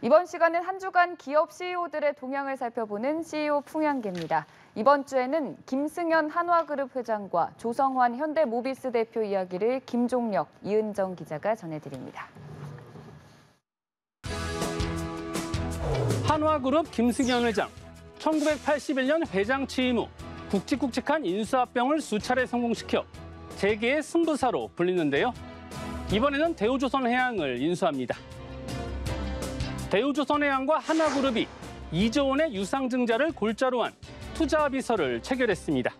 이번 시간은 한 주간 기업 CEO들의 동향을 살펴보는 CEO 풍향계입니다. 이번 주에는 김승현 한화그룹 회장과 조성환 현대모비스 대표 이야기를 김종력, 이은정 기자가 전해드립니다. 한화그룹 김승현 회장, 1981년 회장 취임 후 굵직굵직한 인수합병을 수차례 성공시켜 재계의 승부사로 불리는데요. 이번에는 대우조선해양을 인수합니다. 대우조선해양과 한화그룹이 2조 원의 유상증자를 골자로 한 투자합의서를 체결했습니다.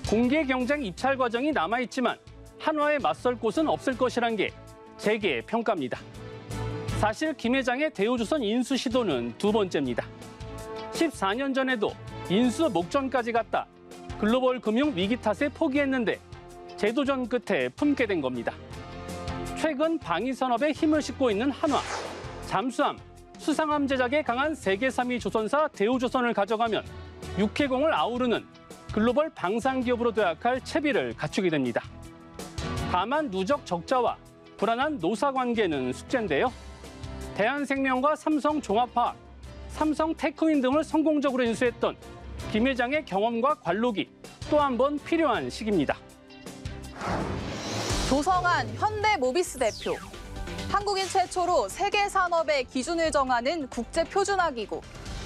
공개 경쟁 입찰 과정이 남아있지만 한화에 맞설 곳은 없을 것이란 게 재계의 평가입니다. 사실 김 회장의 대우조선 인수 시도는 두 번째입니다. 14년 전에도 인수 목전까지 갔다 글로벌 금융 위기 탓에 포기했는데 재도전 끝에 품게 된 겁니다. 최근 방위산업에 힘을 싣고 있는 한화, 잠수함, 수상함 제작에 강한 세계 3위 조선사 대우조선을 가져가면 육해공을 아우르는 글로벌 방산기업으로 도약할 채비를 갖추게 됩니다. 다만 누적 적자와 불안한 노사관계는 숙제인데요. 대한생명과 삼성종합화학, 삼성테크윈 등을 성공적으로 인수했던 김 회장의 경험과 관록이 또 한 번 필요한 시기입니다. 조성환 현대모비스 대표. 한국인 최초로 세계 산업의 기준을 정하는 국제표준화기구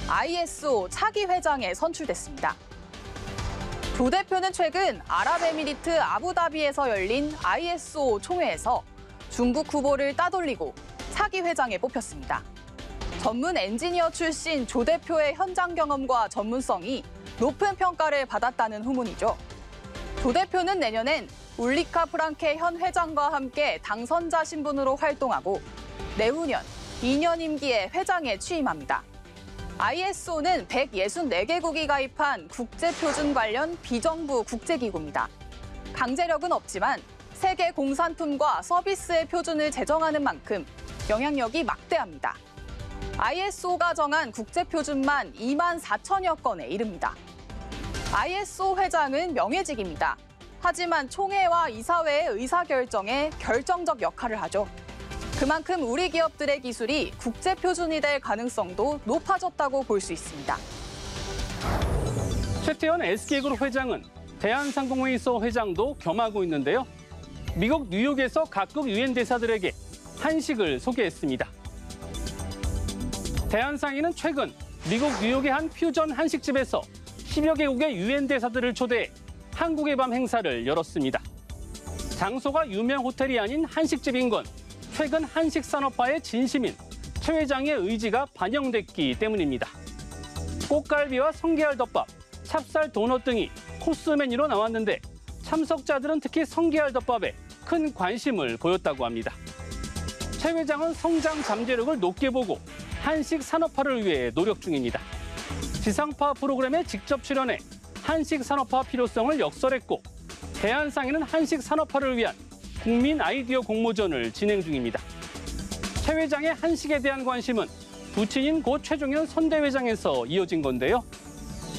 ISO 차기 회장에 선출됐습니다. 조 대표는 최근 아랍에미리트 아부다비에서 열린 ISO 총회에서 중국 후보를 따돌리고 차기 회장에 뽑혔습니다. 전문 엔지니어 출신 조 대표의 현장 경험과 전문성이 높은 평가를 받았다는 후문이죠. 조 대표는 내년엔 울리카 프랑케 현 회장과 함께 당선자 신분으로 활동하고 내후년 2년 임기에 회장에 취임합니다. ISO는 164개국이 가입한 국제표준 관련 비정부 국제기구입니다. 강제력은 없지만 세계 공산품과 서비스의 표준을 제정하는 만큼 영향력이 막대합니다. ISO가 정한 국제표준만 2만 4천여 건에 이릅니다. ISO 회장은 명예직입니다. 하지만 총회와 이사회의 의사결정에 결정적 역할을 하죠. 그만큼 우리 기업들의 기술이 국제표준이 될 가능성도 높아졌다고 볼 수 있습니다. 최태원 SK그룹 회장은 대한상공회의소 회장도 겸하고 있는데요. 미국 뉴욕에서 각국 유엔 대사들에게 한식을 소개했습니다. 대한상인은 최근 미국 뉴욕의 한 퓨전 한식집에서 10여 개국의 유엔 대사들을 초대해 한국의 밤 행사를 열었습니다. 장소가 유명 호텔이 아닌 한식집인 건 최근 한식 산업화의 진심인 최 회장의 의지가 반영됐기 때문입니다. 꽃갈비와 성게알덮밥, 찹쌀 도넛 등이 코스 메뉴로 나왔는데 참석자들은 특히 성게알덮밥에 큰 관심을 보였다고 합니다. 최 회장은 성장 잠재력을 높게 보고 한식 산업화를 위해 노력 중입니다. 지상파 프로그램에 직접 출연해 한식 산업화 필요성을 역설했고 대한상인은 한식 산업화를 위한 국민 아이디어 공모전을 진행 중입니다. 최 회장의 한식에 대한 관심은 부친인 고 최종현 선대회장에서 이어진 건데요.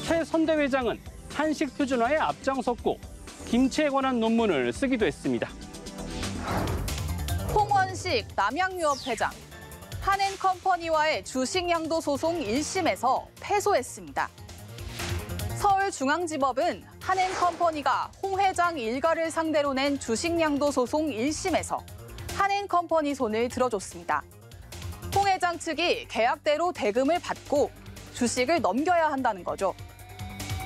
최 선대회장은 한식 표준화에 앞장섰고 김치에 관한 논문을 쓰기도 했습니다. 홍원식 남양유업 회장. 한앤컴퍼니와의 주식 양도 소송 1심에서 패소했습니다. 서울중앙지법은 한앤컴퍼니가 홍 회장 일가를 상대로 낸 주식 양도 소송 1심에서 한앤컴퍼니 손을 들어줬습니다. 홍 회장 측이 계약대로 대금을 받고 주식을 넘겨야 한다는 거죠.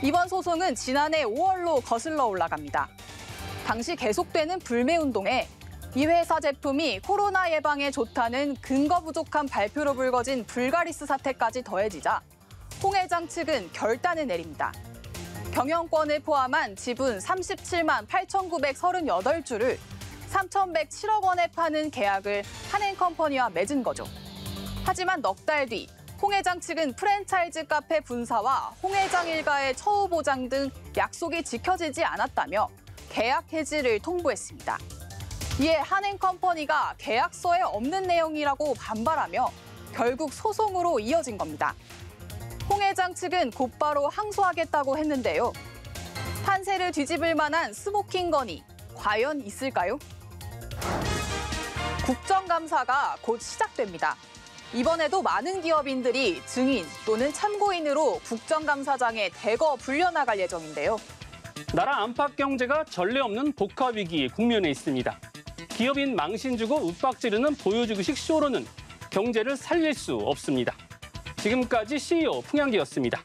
이번 소송은 지난해 5월로 거슬러 올라갑니다. 당시 계속되는 불매운동에 이 회사 제품이 코로나 예방에 좋다는 근거 부족한 발표로 불거진 불가리스 사태까지 더해지자 홍 회장 측은 결단을 내립니다. 경영권을 포함한 지분 37만 8,938주를 3,107억 원에 파는 계약을 한앤컴퍼니와 맺은 거죠. 하지만 넉 달 뒤 홍 회장 측은 프랜차이즈 카페 분사와 홍 회장 일가의 처우 보장 등 약속이 지켜지지 않았다며 계약 해지를 통보했습니다. 이에 한앤컴퍼니가 계약서에 없는 내용이라고 반발하며 결국 소송으로 이어진 겁니다. 홍 회장 측은 곧바로 항소하겠다고 했는데요. 판세를 뒤집을 만한 스모킹 건이 과연 있을까요? 국정감사가 곧 시작됩니다. 이번에도 많은 기업인들이 증인 또는 참고인으로 국정감사장에 대거 불려나갈 예정인데요. 나라 안팎 경제가 전례 없는 복화 위기에 국면에 있습니다. 기업인 망신 주고 윽박 지르는 보여주기식 쇼로는 경제를 살릴 수 없습니다. 지금까지 CEO 풍양기였습니다.